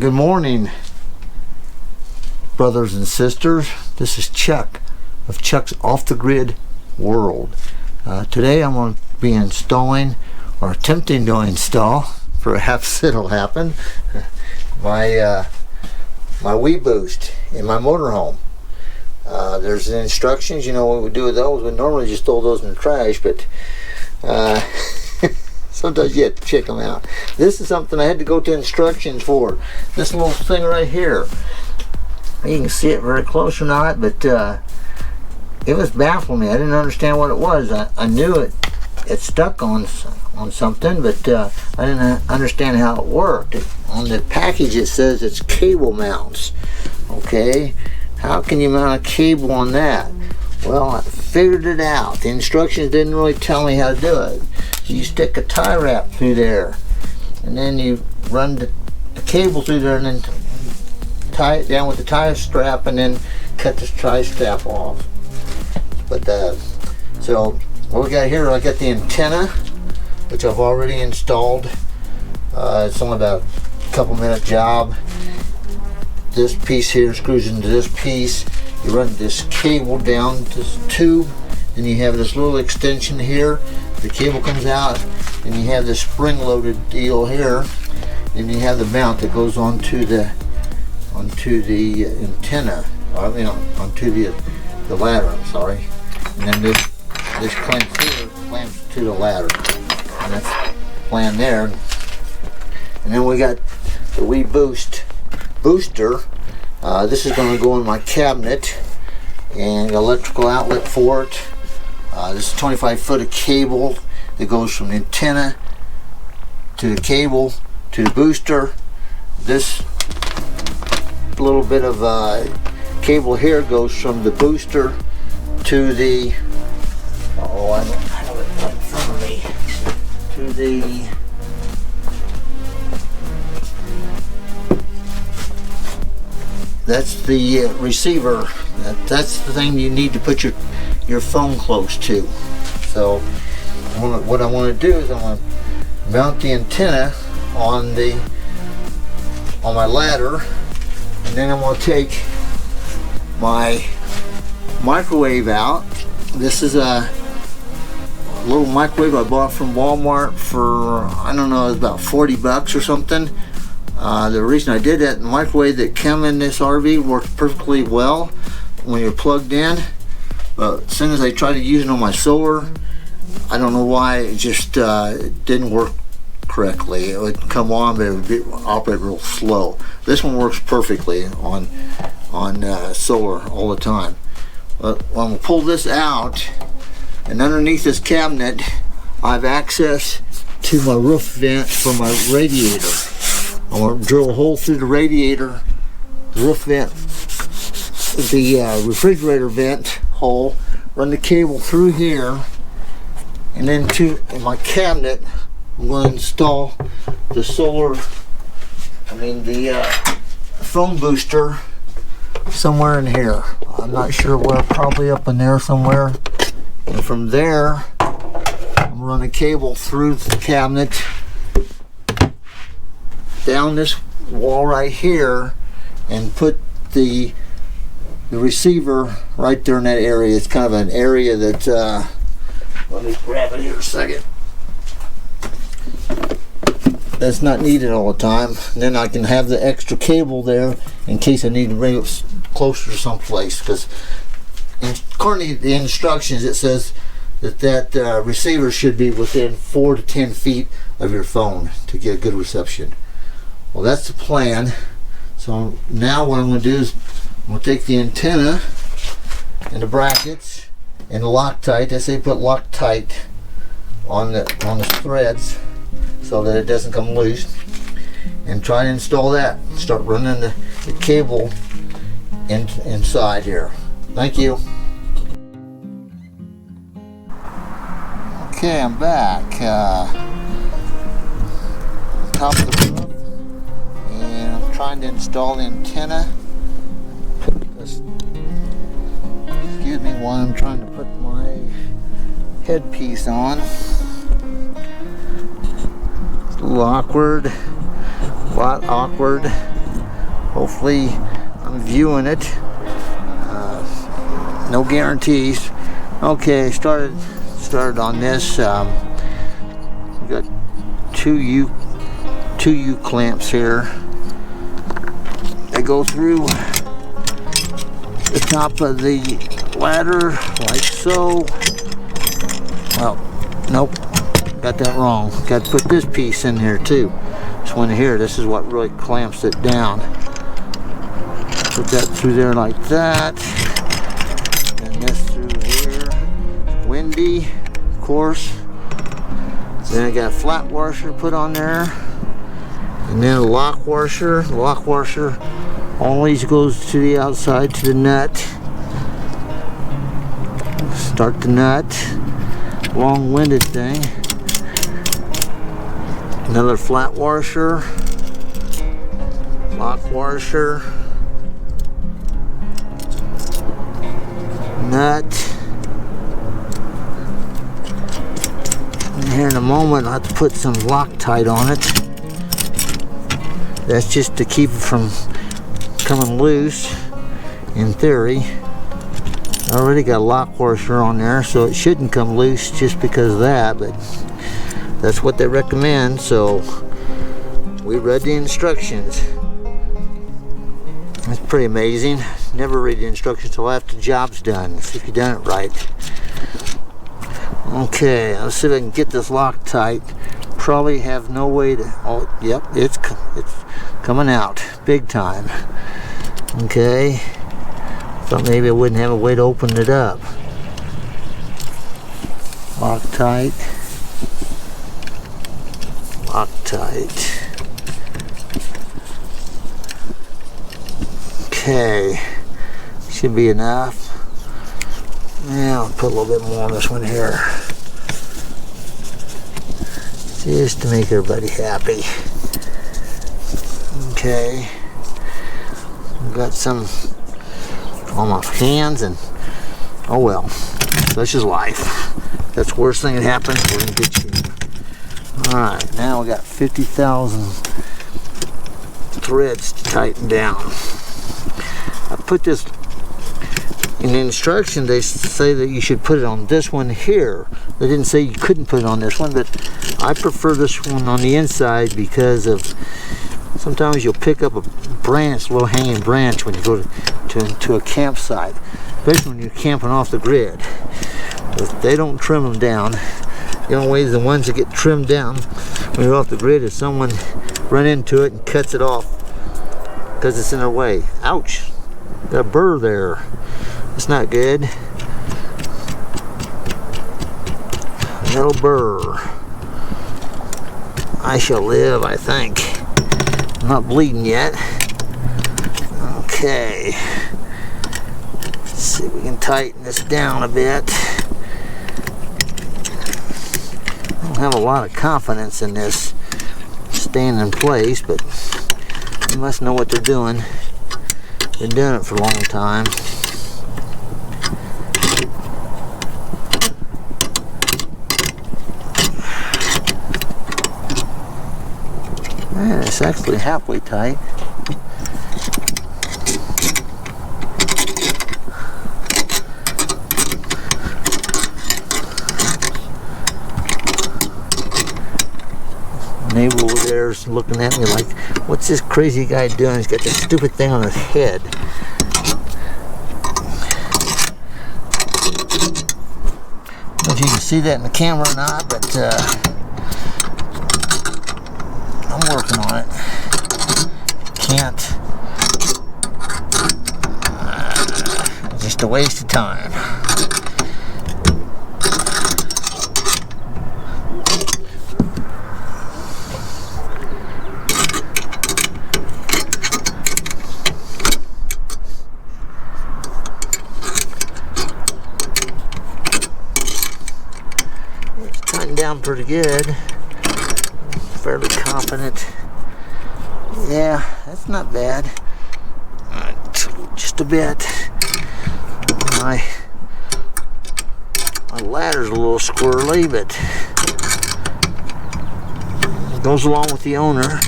Good morning, brothers and sisters. This is Chuck of Chuck's Off the Grid World. Today I'm going to be installing, or attempting to install, perhaps it'll happen, my weboost in my motorhome. There's the instructions. You know what we do with those. We normally just throw those in the trash, but sometimes you have to check them out. This is something I had to go to instructions for. This little thing right here. You can see it very close or not, but it was baffling me. I didn't understand what it was. I knew it stuck on something, but I didn't understand how it worked. On the package it says it's cable mounts. Okay, how can you mount a cable on that? Well, I figured it out. The instructions didn't really tell me how to do it. So you stick a tie wrap through there, and then you run the cable through there, and then tie it down with the tie strap, and then cut the tie strap off. But so what we got here, I got the antenna, which I've already installed. It's only about a couple minute job. This piece here screws into this piece. You run this cable down this tube, and you have this little extension here. The cable comes out, and you have this spring-loaded deal here, and you have the mount that goes onto the antenna, I mean onto the ladder. I'm sorry, and then this clamps here, clamps to the ladder, and that's the plan there. And then we got the weboost booster. This is going to go in my cabinet, and electrical outlet for it. This is 25 foot of cable that goes from the antenna to the cable to the booster. This little bit of cable here goes from the booster to the, I don't have it right in front of me, to the that's the receiver. That's the thing you need to put your phone close to. So what I want to do is I want to mount the antenna on my ladder, and then I'm going to take my microwave out. This is a little microwave I bought from Walmart for, I don't know, it was about 40 bucks or something. The reason I did that, the microwave that came in this RV worked perfectly well when you're plugged in, but as soon as I tried to use it on my solar, I don't know why, it just didn't work correctly. It would come on, but it would operate real slow. This one works perfectly on solar all the time. But I'm going to pull this out, and underneath this cabinet I have access to my roof vent for my radiator. I'm going to drill a hole through the radiator, the roof vent, the refrigerator vent hole, run the cable through here, and then in my cabinet I'm going to install the the phone booster somewhere in here. I'm not sure where, probably up in there somewhere. And from there I'm going to run a cable through the cabinet down this wall right here, and put the receiver right there in that area. It's kind of an area that let me grab it here a second. That's not needed all the time. And then I can have the extra cable there in case I need to bring it closer to someplace, because according to the instructions it says that receiver should be within 4 to 10 feet of your phone to get a good reception. Well, that's the plan. So now what I'm going to do is I'm going to take the antenna and the brackets and the Loctite. I say put Loctite on the threads so that it doesn't come loose, and try to install that. Start running the cable inside here. Thank you. Okay, I'm back. Top of the roof. Trying to install the antenna. Excuse me while I'm trying to put my headpiece on. It's a little awkward, a lot awkward. Hopefully I'm viewing it. No guarantees. Okay, started on this. We got two U clamps here. They go through the top of the ladder like so. Well, nope, got that wrong. Got to put this piece in here too. This one here, this is what really clamps it down. Put that through there like that. And this through here. Windy, of course. Then I got a flat washer put on there. And then a lock washer. The lock washer always goes to the outside to the nut. Start the nut. Long-winded thing. Another flat washer. Lock washer. Nut. And here in a moment I'll have to put some Loctite on it. That's just to keep it from coming loose, in theory. I already got a lock washer on there, so it shouldn't come loose just because of that, but that's what they recommend. So we read the instructions. It's pretty amazing. Never read the instructions until after the job's done, see if you've done it right. Okay, let's see if I can get this Loctite. Probably have no way to, oh, yep, it's coming out big time. Okay, thought maybe I wouldn't have a way to open it up. Loctite. Loctite. Okay, should be enough. Yeah, I'll put a little bit more on this one here, just to make everybody happy. Okay, I've got some on my hands, and oh well, such is life. That's the worst thing that happens. We're in good shape. Alright, now we got 50,000 threads to tighten down. I put this in the instruction. They say that you should put it on this one here. They didn't say you couldn't put it on this one, but I prefer this one on the inside because of sometimes you'll pick up a branch, little hanging branch when you go to a campsite, especially when you're camping off the grid. If they don't trim them down, the only way the ones that get trimmed down when you're off the grid is someone run into it and cuts it off because it's in their way. Ouch! Got a burr there. It's not good. A little burr. I shall live, I think. I'm not bleeding yet. Okay. Let's see if we can tighten this down a bit. I don't have a lot of confidence in this staying in place, but they must know what they're doing. Been doing it for a long time. Man, it's actually halfway tight. Neighbor over there is looking at me like, what's this crazy guy doing? He's got this stupid thing on his head. I don't know if you can see that in the camera or not, but I'm working on it. Can't. Just a waste of time. Down pretty good. Fairly confident. Yeah, that's not bad. Just a bit. My ladder's a little squirrely, but it goes along with the owner.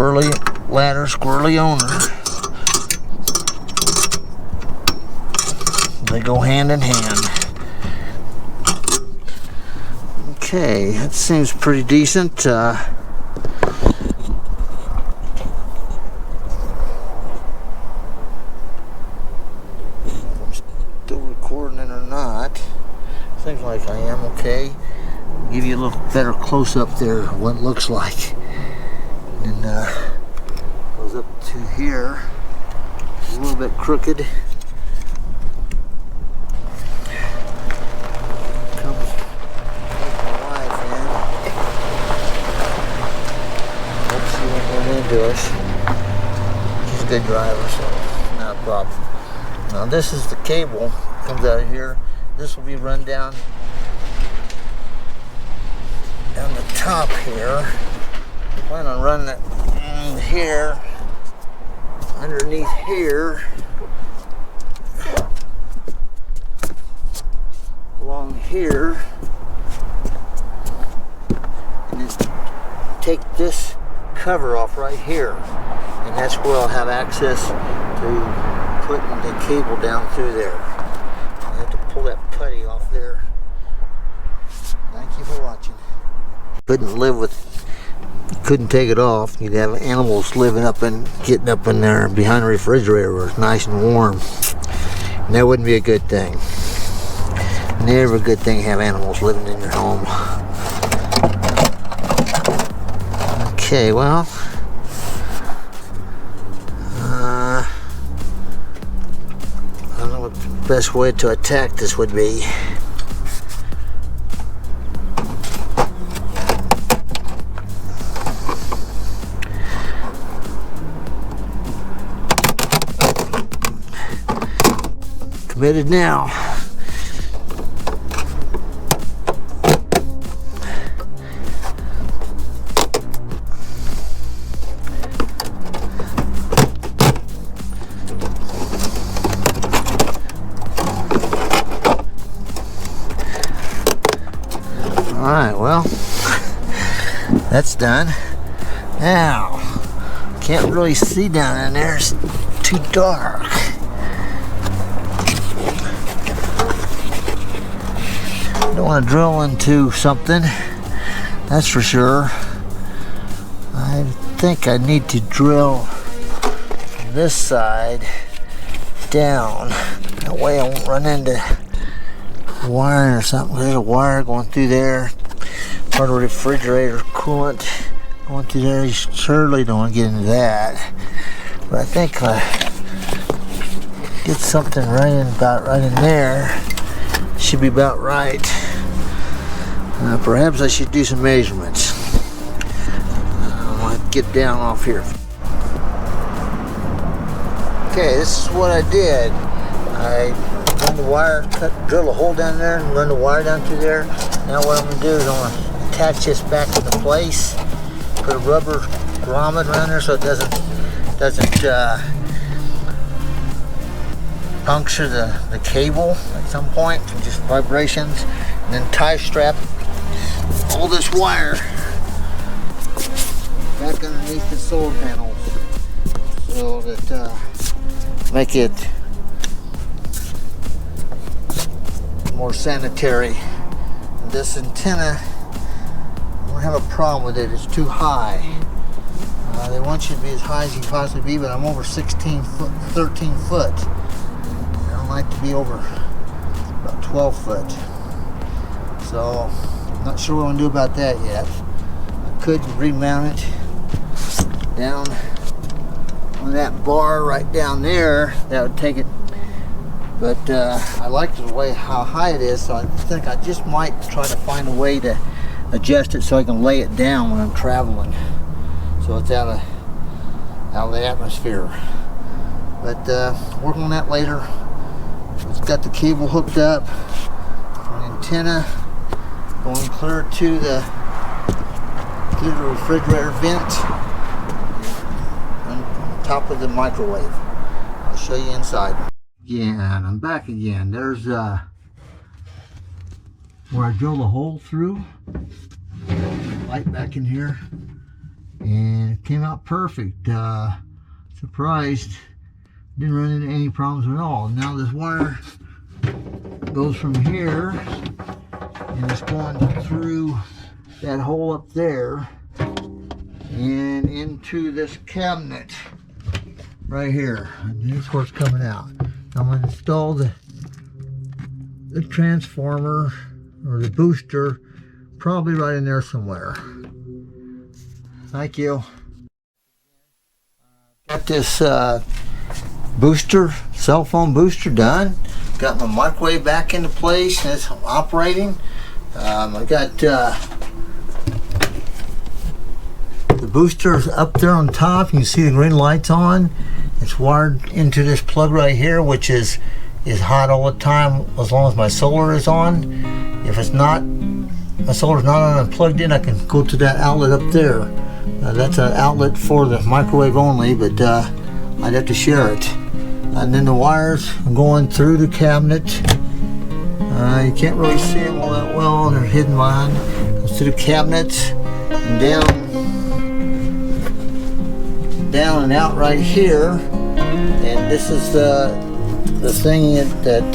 Squirrely ladder, squirrely owner. They go hand in hand. Okay, that seems pretty decent. Or not. Seems like I am. Okay. Give you a little better close up there what it looks like. And goes up to here. A little bit crooked. Comes my wife in. Hope she won't run into us. She's a good driver, so not a problem. Now this is the cable. Comes out of here. This will be run down the top here. I plan on running it here, underneath here, along here, and then take this cover off right here, and that's where I'll have access to putting the cable down through there. I have to pull that putty off there. Thank you for watching. Couldn't take it off. You'd have animals living getting up in there behind the refrigerator where it's nice and warm. And that wouldn't be a good thing. Never a good thing to have animals living in your home. Okay, well, I don't know what the best way to attack this would be. Committed now. Alright, well, that's done. Now, can't really see down in there, it's too dark. Don't want to drill into something, that's for sure. I think I need to drill from this side down. That way I won't run into wire or something. There's a wire going through there. Part of the refrigerator coolant going through there. You surely don't want to get into that. But I think get something about right in there. Should be about right. Perhaps I should do some measurements. I want to get down off here. Okay, this is what I did. I run the wire, drill a hole down there, and run the wire down through there. Now what I'm going to do is I'm going to attach this back into place. Put a rubber grommet around there so it doesn't puncture the cable at some point, just vibrations, and then tie strap all this wire back underneath the solar panels so that make it more sanitary. This antenna, I don't have a problem with it, it's too high. They want you to be as high as you can possibly be, but I'm over 13 foot. I don't like to be over about 12 foot. So, I'm not sure what I'm going to do about that yet. I could remount it down on that bar right down there. That would take it. But I like the way how high it is, so I think I just might try to find a way to adjust it so I can lay it down when I'm traveling. So it's out of the atmosphere. But work on that later. It's got the cable hooked up, an antenna going clear to the refrigerator vent on top of the microwave. I'll show you inside. Yeah, and I'm back again. There's where I drilled a hole through. Light back in here. and it came out perfect. Surprised, didn't run into any problems at all. Now this wire goes from here and it's going through that hole up there and into this cabinet right here, and here's where it's coming out. I'm going to install the transformer or the booster probably right in there somewhere. Thank you. Got this booster, cell phone booster done. Got my microwave back into place and it's operating. I got the booster up there on top. You can see the green lights on. It's wired into this plug right here, which is hot all the time as long as my solar is on. If it's not, my solar's not on and plugged in, I can go to that outlet up there. That's an outlet for the microwave only, but I'd have to share it. And then the wires are going through the cabinet. You can't really see them all that well, they're hidden behind. Goes through the cabinet and down and out right here. And this is the thing that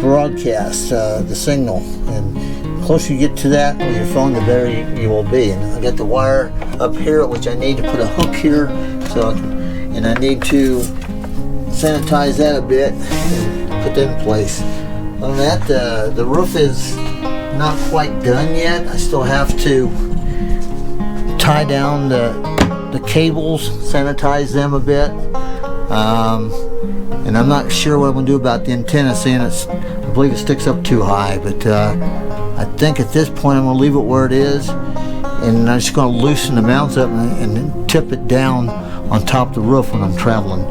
broadcasts the signal. And the closer you get to that with your phone, the better you will be. And I got the wire up here, which I need to put a hook here, and I need to sanitize that a bit and put that in place. Other than that, the roof is not quite done yet. I still have to tie down the cables, sanitize them a bit, and I'm not sure what I'm going to do about the antenna, seeing I believe it sticks up too high, but I think at this point I'm going to leave it where it is, and I'm just going to loosen the mounts up and tip it down on top of the roof when I'm traveling.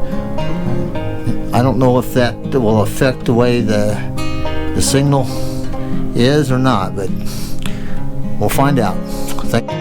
I don't know if that will affect the way the signal is or not, but we'll find out. Thank you.